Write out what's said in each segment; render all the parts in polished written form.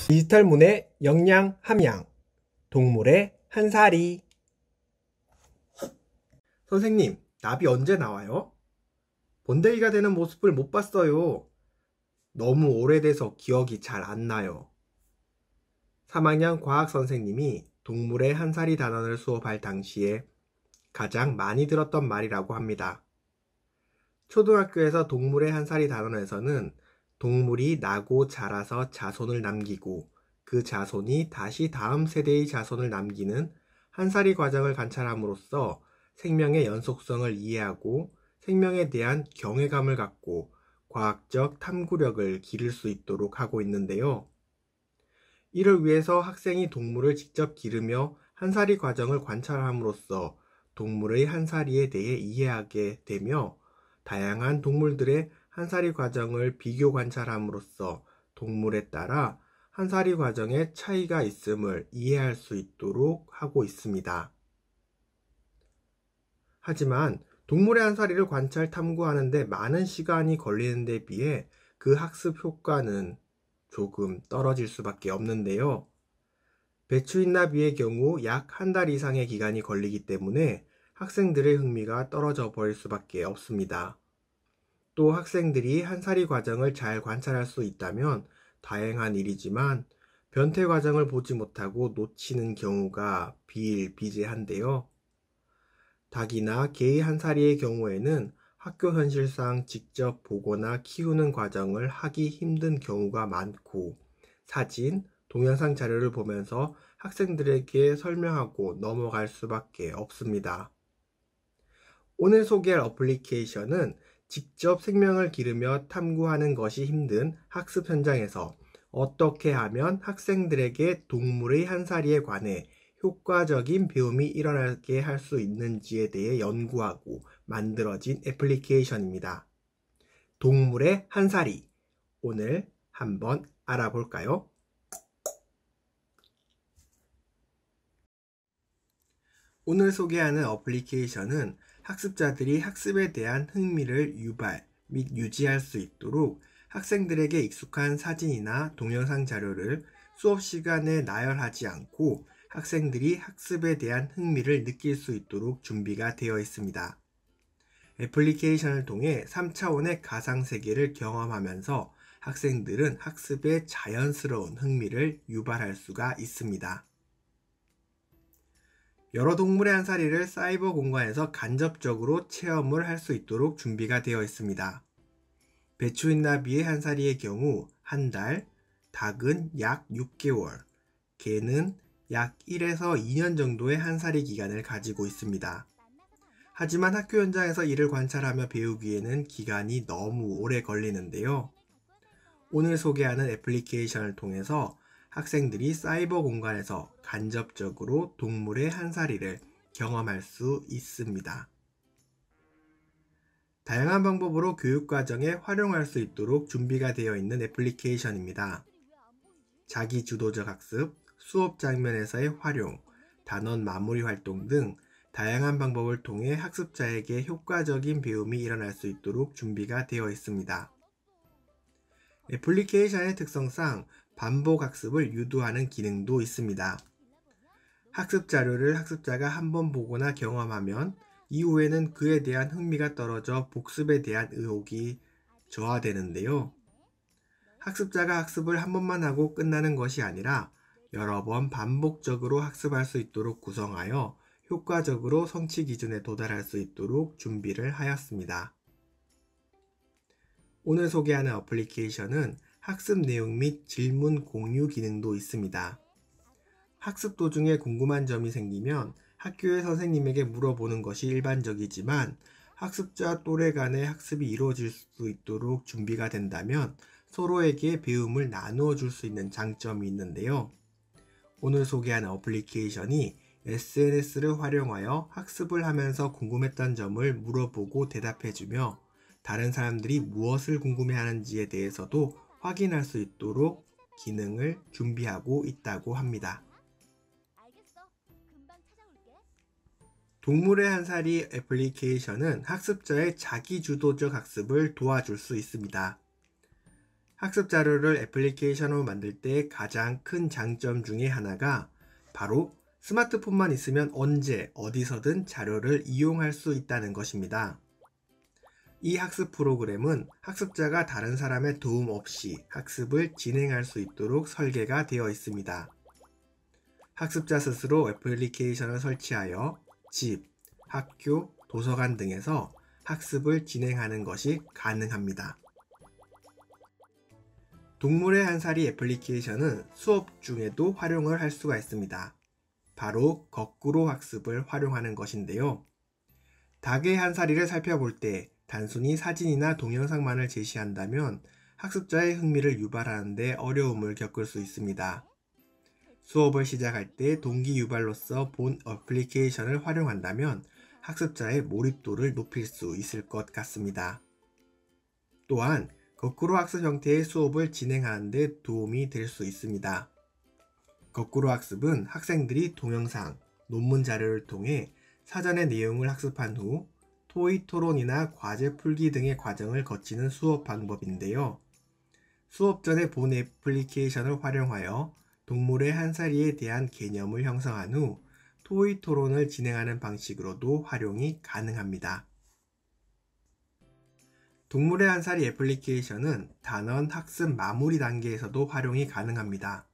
디지털문의 영양 함양, 동물의 한사리. 선생님, 나비 언제 나와요? 번데기가 되는 모습을 못 봤어요. 너무 오래돼서 기억이 잘 안 나요. 3학년 과학 선생님이 동물의 한사리 단원을 수업할 당시에 가장 많이 들었던 말이라고 합니다. 초등학교에서 동물의 한사리 단원에서는 동물이 나고 자라서 자손을 남기고 그 자손이 다시 다음 세대의 자손을 남기는 한사리 과정을 관찰함으로써 생명의 연속성을 이해하고 생명에 대한 경외감을 갖고 과학적 탐구력을 기를 수 있도록 하고 있는데요. 이를 위해서 학생이 동물을 직접 기르며 한사리 과정을 관찰함으로써 동물의 한사리에 대해 이해하게 되며 다양한 동물들의 한사리 과정을 비교 관찰함으로써 동물에 따라 한사리 과정에 차이가 있음을 이해할 수 있도록 하고 있습니다. 하지만 동물의 한사리를 관찰 탐구하는 데 많은 시간이 걸리는 데 비해 그 학습 효과는 조금 떨어질 수밖에 없는데요. 배추인나비의 경우 약 한 달 이상의 기간이 걸리기 때문에 학생들의 흥미가 떨어져 버릴 수밖에 없습니다. 또 학생들이 한사리 과정을 잘 관찰할 수 있다면 다행한 일이지만 변태 과정을 보지 못하고 놓치는 경우가 비일비재한데요. 닭이나 개의 한사리의 경우에는 학교 현실상 직접 보거나 키우는 과정을 하기 힘든 경우가 많고 사진, 동영상 자료를 보면서 학생들에게 설명하고 넘어갈 수밖에 없습니다. 오늘 소개할 어플리케이션은 직접 생명을 기르며 탐구하는 것이 힘든 학습 현장에서 어떻게 하면 학생들에게 동물의 한사리에 관해 효과적인 배움이 일어나게 할 수 있는지에 대해 연구하고 만들어진 애플리케이션입니다. 동물의 한사리, 오늘 한번 알아볼까요? 오늘 소개하는 어플리케이션은 학습자들이 학습에 대한 흥미를 유발 및 유지할 수 있도록 학생들에게 익숙한 사진이나 동영상 자료를 수업 시간에 나열하지 않고 학생들이 학습에 대한 흥미를 느낄 수 있도록 준비가 되어 있습니다. 애플리케이션을 통해 3차원의 가상세계를 경험하면서 학생들은 학습에 자연스러운 흥미를 유발할 수가 있습니다. 여러 동물의 한사리를 사이버 공간에서 간접적으로 체험을 할 수 있도록 준비가 되어 있습니다. 배추인나비의 한사리의 경우 한 달, 닭은 약 6개월, 개는 약 1에서 2년 정도의 한사리 기간을 가지고 있습니다. 하지만 학교 현장에서 이를 관찰하며 배우기에는 기간이 너무 오래 걸리는데요. 오늘 소개하는 애플리케이션을 통해서 학생들이 사이버 공간에서 간접적으로 동물의 한사리를 경험할 수 있습니다. 다양한 방법으로 교육과정에 활용할 수 있도록 준비가 되어 있는 애플리케이션입니다. 자기주도적 학습, 수업 장면에서의 활용, 단원 마무리 활동 등 다양한 방법을 통해 학습자에게 효과적인 배움이 일어날 수 있도록 준비가 되어 있습니다. 애플리케이션의 특성상 반복 학습을 유도하는 기능도 있습니다. 학습 자료를 학습자가 한번 보거나 경험하면 이후에는 그에 대한 흥미가 떨어져 복습에 대한 의욕이 저하되는데요. 학습자가 학습을 한 번만 하고 끝나는 것이 아니라 여러 번 반복적으로 학습할 수 있도록 구성하여 효과적으로 성취 기준에 도달할 수 있도록 준비를 하였습니다. 오늘 소개하는 어플리케이션은 학습 내용 및 질문 공유 기능도 있습니다. 학습 도중에 궁금한 점이 생기면 학교의 선생님에게 물어보는 것이 일반적이지만 학습자 또래 간의 학습이 이루어질 수 있도록 준비가 된다면 서로에게 배움을 나누어 줄 수 있는 장점이 있는데요. 오늘 소개하는 어플리케이션이 SNS를 활용하여 학습을 하면서 궁금했던 점을 물어보고 대답해주며 다른 사람들이 무엇을 궁금해하는지에 대해서도 확인할 수 있도록 기능을 준비하고 있다고 합니다. 동물의 한사리 애플리케이션은 학습자의 자기주도적 학습을 도와줄 수 있습니다. 학습 자료를 애플리케이션으로 만들 때 가장 큰 장점 중에 하나가 바로 스마트폰만 있으면 언제 어디서든 자료를 이용할 수 있다는 것입니다. 이 학습 프로그램은 학습자가 다른 사람의 도움 없이 학습을 진행할 수 있도록 설계가 되어 있습니다. 학습자 스스로 애플리케이션을 설치하여 집, 학교, 도서관 등에서 학습을 진행하는 것이 가능합니다. 동물의 한 살이 애플리케이션은 수업 중에도 활용을 할 수가 있습니다. 바로 거꾸로 학습을 활용하는 것인데요. 닭의 한 사리를 살펴볼 때 단순히 사진이나 동영상만을 제시한다면 학습자의 흥미를 유발하는 데 어려움을 겪을 수 있습니다. 수업을 시작할 때 동기 유발로서 본 애플리케이션을 활용한다면 학습자의 몰입도를 높일 수 있을 것 같습니다. 또한 거꾸로 학습 형태의 수업을 진행하는 데 도움이 될 수 있습니다. 거꾸로 학습은 학생들이 동영상, 논문 자료를 통해 사전의 내용을 학습한 후 토의 토론이나 과제 풀기 등의 과정을 거치는 수업 방법인데요. 수업 전에 본 애플리케이션을 활용하여 동물의 한 사리에 대한 개념을 형성한 후 토의 토론을 진행하는 방식으로도 활용이 가능합니다. 동물의 한 사리 애플리케이션은 단원 학습 마무리 단계에서도 활용이 가능합니다.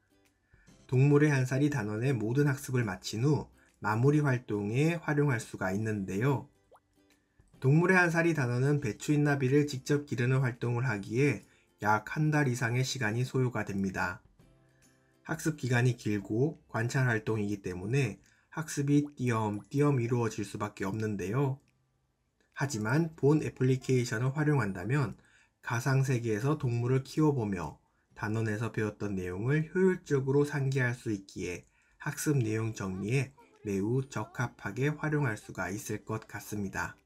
동물의 한 사리 단원의 모든 학습을 마친 후 마무리 활동에 활용할 수가 있는데요. 동물의 한 사리 단원은 배추 잇나비를 직접 기르는 활동을 하기에 약 한 달 이상의 시간이 소요가 됩니다. 학습 기간이 길고 관찰 활동이기 때문에 학습이 띄엄띄엄 이루어질 수밖에 없는데요. 하지만 본 애플리케이션을 활용한다면 가상세계에서 동물을 키워보며 단원에서 배웠던 내용을 효율적으로 상기할 수 있기에 학습 내용 정리에 매우 적합하게 활용할 수가 있을 것 같습니다.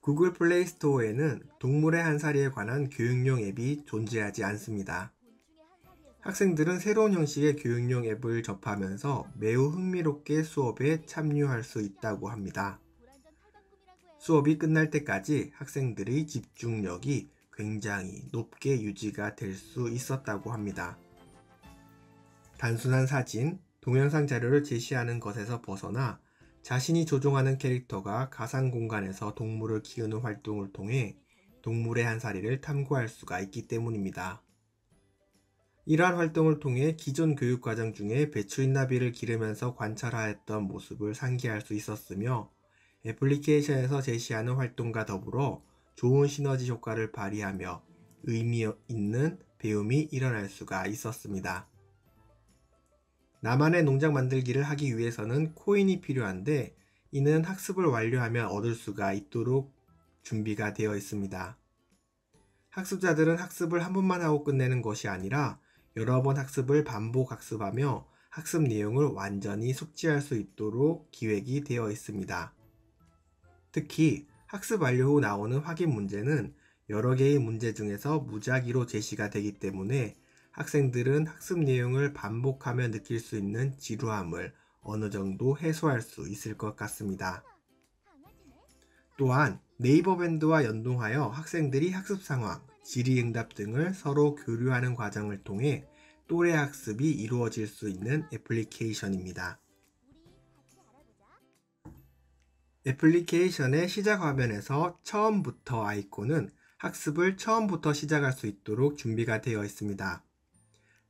구글 플레이 스토어에는 동물의 한 사리에 관한 교육용 앱이 존재하지 않습니다. 학생들은 새로운 형식의 교육용 앱을 접하면서 매우 흥미롭게 수업에 참여할 수 있다고 합니다. 수업이 끝날 때까지 학생들의 집중력이 굉장히 높게 유지가 될 수 있었다고 합니다. 단순한 사진, 동영상 자료를 제시하는 것에서 벗어나 자신이 조종하는 캐릭터가 가상 공간에서 동물을 키우는 활동을 통해 동물의 한 사리를 탐구할 수가 있기 때문입니다. 이러한 활동을 통해 기존 교육과정 중에 배추 잇나비를 기르면서 관찰하였던 모습을 상기할 수 있었으며 애플리케이션에서 제시하는 활동과 더불어 좋은 시너지 효과를 발휘하며 의미 있는 배움이 일어날 수가 있었습니다. 나만의 농장 만들기를 하기 위해서는 코인이 필요한데 이는 학습을 완료하면 얻을 수가 있도록 준비가 되어 있습니다. 학습자들은 학습을 한 번만 하고 끝내는 것이 아니라 여러 번 학습을 반복 학습하며 학습 내용을 완전히 숙지할 수 있도록 기획이 되어 있습니다. 특히 학습 완료 후 나오는 확인 문제는 여러 개의 문제 중에서 무작위로 제시가 되기 때문에 학생들은 학습 내용을 반복하며 느낄 수 있는 지루함을 어느 정도 해소할 수 있을 것 같습니다. 또한 네이버 밴드와 연동하여 학생들이 학습 상황, 질의응답 등을 서로 교류하는 과정을 통해 또래 학습이 이루어질 수 있는 애플리케이션입니다. 애플리케이션의 시작 화면에서 처음부터 아이콘은 학습을 처음부터 시작할 수 있도록 준비가 되어 있습니다.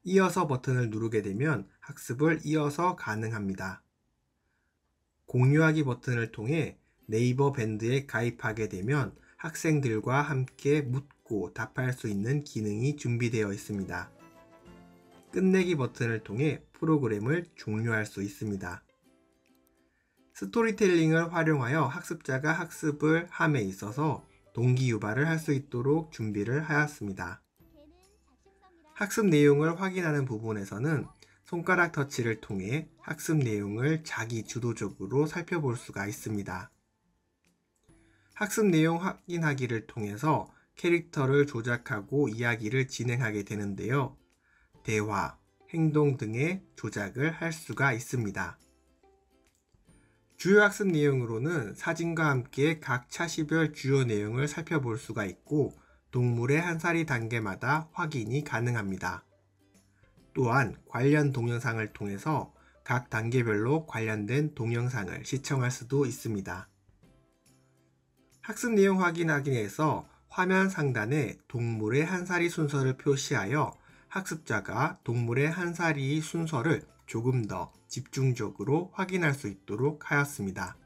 이어서 버튼을 누르게 되면 학습을 이어서 가능합니다. 공유하기 버튼을 통해 네이버 밴드에 가입하게 되면 학생들과 함께 묻고 답할 수 있는 기능이 준비되어 있습니다. 끝내기 버튼을 통해 프로그램을 종료할 수 있습니다. 스토리텔링을 활용하여 학습자가 학습을 함에 있어서 동기 유발을 할 수 있도록 준비를 하였습니다. 학습 내용을 확인하는 부분에서는 손가락 터치를 통해 학습 내용을 자기 주도적으로 살펴볼 수가 있습니다. 학습 내용 확인하기를 통해서 캐릭터를 조작하고 이야기를 진행하게 되는데요. 대화, 행동 등의 조작을 할 수가 있습니다. 주요 학습 내용으로는 사진과 함께 각 차시별 주요 내용을 살펴볼 수가 있고 동물의 한사리 단계마다 확인이 가능합니다. 또한 관련 동영상을 통해서 각 단계별로 관련된 동영상을 시청할 수도 있습니다. 학습 내용 확인하기 위해서 화면 상단에 동물의 한사리 순서를 표시하여 학습자가 동물의 한사리 순서를 조금 더 집중적으로 확인할 수 있도록 하였습니다.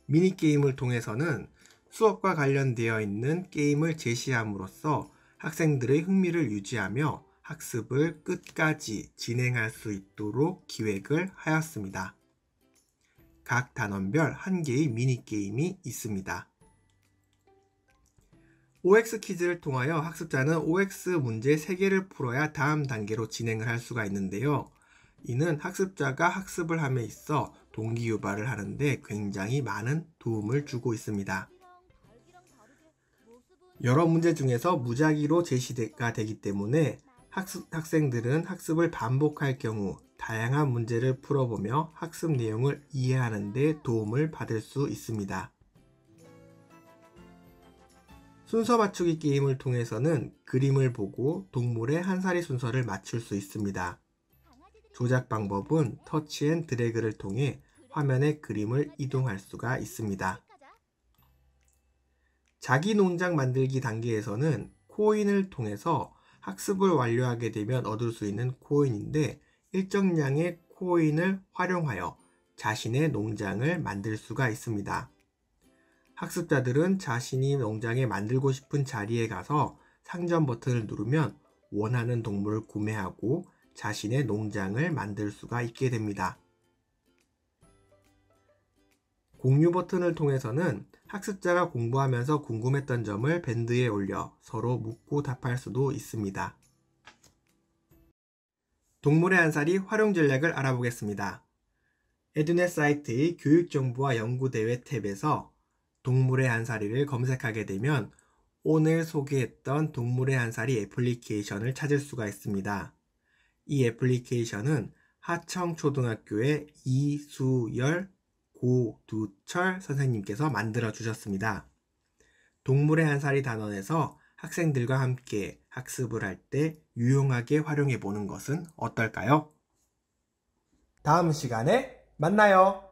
미니게임을 통해서는 수업과 관련되어 있는 게임을 제시함으로써 학생들의 흥미를 유지하며 학습을 끝까지 진행할 수 있도록 기획을 하였습니다. 각 단원별 한 개의 미니게임이 있습니다. OX 퀴즈를 통하여 학습자는 OX 문제 3개를 풀어야 다음 단계로 진행을 할 수가 있는데요. 이는 학습자가 학습을 함에 있어 동기유발을 하는데 굉장히 많은 도움을 주고 있습니다. 여러 문제 중에서 무작위로 제시가 되기 때문에 학생들은 학습을 반복할 경우 다양한 문제를 풀어보며 학습 내용을 이해하는 데 도움을 받을 수 있습니다. 순서 맞추기 게임을 통해서는 그림을 보고 동물의 한사리 순서를 맞출 수 있습니다. 조작 방법은 터치 앤 드래그를 통해 화면의 그림을 이동할 수가 있습니다. 자기 농장 만들기 단계에서는 코인을 통해서 학습을 완료하게 되면 얻을 수 있는 코인인데 일정량의 코인을 활용하여 자신의 농장을 만들 수가 있습니다. 학습자들은 자신이 농장에 만들고 싶은 자리에 가서 상점 버튼을 누르면 원하는 동물을 구매하고 자신의 농장을 만들 수가 있게 됩니다. 공유 버튼을 통해서는 학습자가 공부하면서 궁금했던 점을 밴드에 올려 서로 묻고 답할 수도 있습니다. 동물의 한사리 활용 전략을 알아보겠습니다. 에듀넷 사이트의 교육정보와 연구대회 탭에서 동물의 한사리를 검색하게 되면 오늘 소개했던 동물의 한사리 애플리케이션을 찾을 수가 있습니다. 이 애플리케이션은 하청초등학교의 이수열 고두철 선생님께서 만들어 주셨습니다. 동물의 한사리 단원에서 학생들과 함께 학습을 할 때 유용하게 활용해 보는 것은 어떨까요? 다음 시간에 만나요.